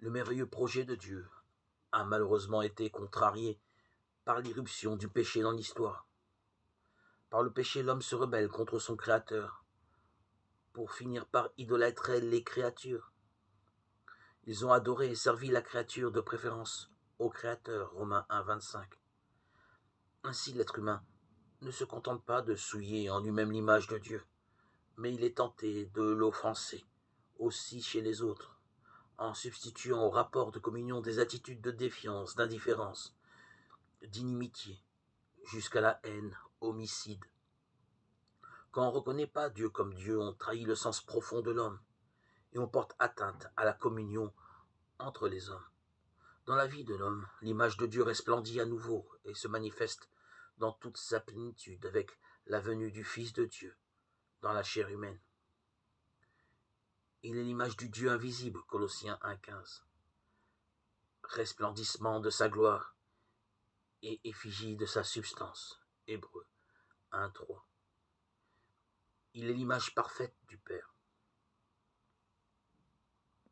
Le merveilleux projet de Dieu a malheureusement été contrarié par l'irruption du péché dans l'histoire. Par le péché, l'homme se rebelle contre son Créateur pour finir par idolâtrer les créatures. Ils ont adoré et servi la créature de préférence au Créateur, Romains 1, 25. Ainsi, l'être humain ne se contente pas de souiller en lui-même l'image de Dieu, mais il est tenté de l'offenser aussi chez les autres, en substituant au rapport de communion des attitudes de défiance, d'indifférence, d'inimitié, jusqu'à la haine, homicide. Quand on ne reconnaît pas Dieu comme Dieu, on trahit le sens profond de l'homme et on porte atteinte à la communion entre les hommes. Dans la vie de l'homme, l'image de Dieu resplendit à nouveau et se manifeste dans toute sa plénitude avec la venue du Fils de Dieu dans la chair humaine. Il est l'image du Dieu invisible, Colossiens 1,15. Resplendissement de sa gloire et effigie de sa substance, Hébreux 1,3. Il est l'image parfaite du Père.